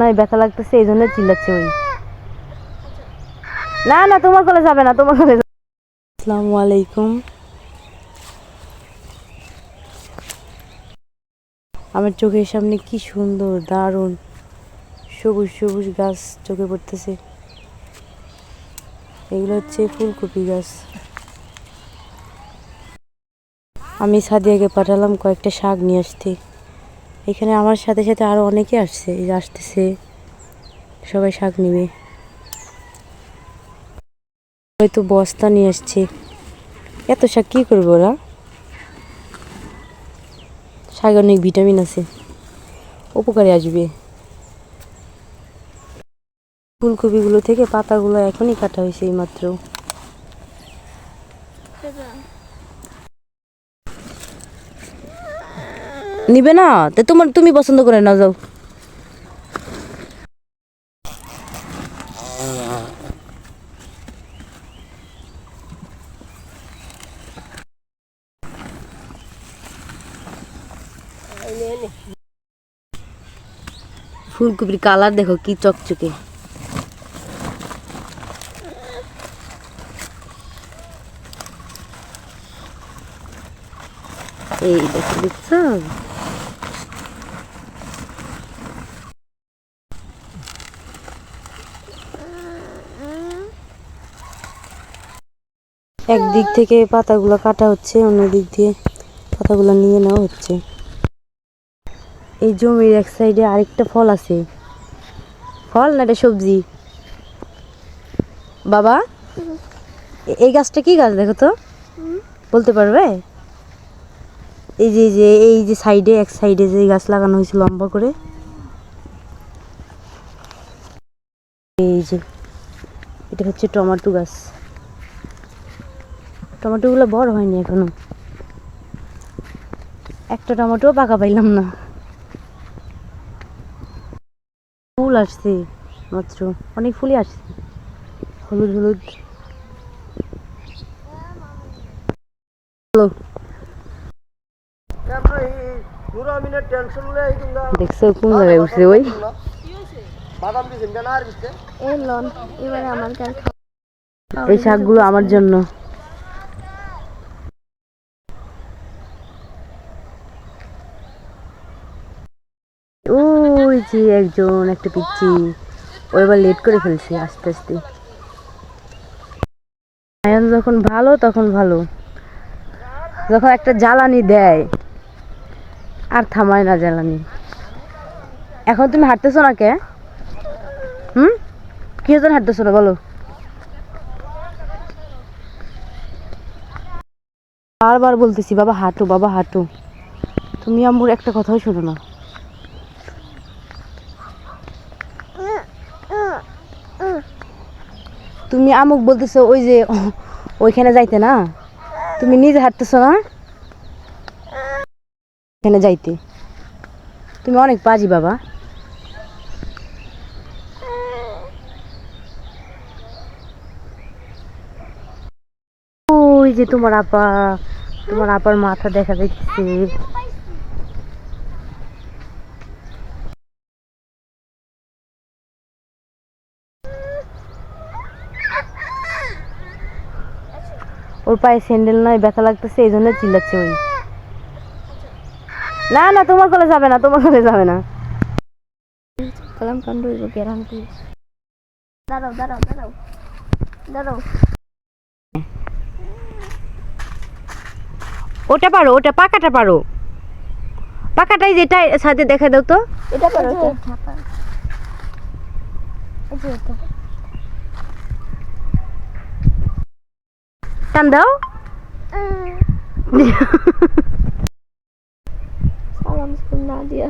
নাই ব্যথা লাগতেছে এই জন্য চিল্লাচ্ছে ওই। না না তোমার কোলে যাবে না, তোমার কোলে। আসসালামু আলাইকুম। আমার চোখের সামনে কি সুন্দর দারুণ সবুজ সবুজ গাছ চোখে পড়তেছে। এগুলো হচ্ছে ফুলকপি গাছ। আমি সাদিয়াকে পাঠালাম কয়েকটা শাক নিয়ে আসতে। এখানে আমার সাথে সাথে আরো অনেকে আসছে, এই যে আসতেছে, সবাই শাক নিবে। হয়তো বস্তা নিয়ে আসছে। এত শাক কি করবো ওরা? শাকে অনেক ভিটামিন আছে, উপকারে আসবে। ফুলকপিগুলো থেকে পাতাগুলো এখনই কাটা হয়েছে এই মাত্র। নিবে না তো তুমি পছন্দ করে না, যাও। ফুলকপির কালার দেখো কি চকচকে। এই দেখো, দেখছো? একদিক থেকে পাতাগুলো কাটা হচ্ছে, অন্য দিক দিয়ে পাতাগুলো নিয়ে নেওয়া হচ্ছে। এই জমির এক সাইডে আরেকটা ফল আছে। ফল না এটা সবজি? বাবা এই গাছটা কি গাছ দেখো তো, বলতে পারবে? এই যে সাইডে, এক সাইডে যে গাছ লাগানো হয়েছে লম্বা করে, এই যে এটা হচ্ছে টমেটো গাছ। টমেটোগুলো বড় হয়নি এখনো, একটা টমেটো পাকা পাইলাম না। ফুল আসছে মাত্র, অনেক ফুলই আসছে, হলুদ হলুদ। দেখছো কোন জায়গায় উঠছে ওই? এই শাকগুলো আমার জন্য। ওই যে একজন, একটা পিচ্ছি, ও এবার লেট করে ফেলছে আস্তে আস্তে। আয়ান যখন ভালো তখন ভালো, যখন একটা জ্বালানি দেয় আর থামায় না জ্বালানি। এখন তুমি হাঁটতেছো না কে? কি জন্য হাঁটতেছো না বলো? বারবার বলতেছি বাবা হাঁটো, বাবা হাঁটো, তুমি আমার একটা কথাও শোনো না। তুমি আমুক বলতেছো ওই যে ওইখানে যাইতে না, তুমি নিজে হাঁটতেছো না এখানে যাইতে। তুমি অনেক পাজি বাবা। ওই যে তোমার আপা, তোমার আপার মাথা দেখা যাচ্ছে। ওর পায়ে স্যান্ডেল নাই, ব্যথা লাগতেছে এই জন্য চিল্লাচ্ছে ওই। না না তোমার কোলে যাবে না, তোমার কোলে যাবে না। দাঁড়াও দাঁড়াও দাঁড়াও দাঁড়াও। ওটা পারো, ওটা পাকাটা পারো, পাকাটাই যেটা সাথে দেখা দাও তো। এটা পারো তো, টান দাও। সালাম না দিয়া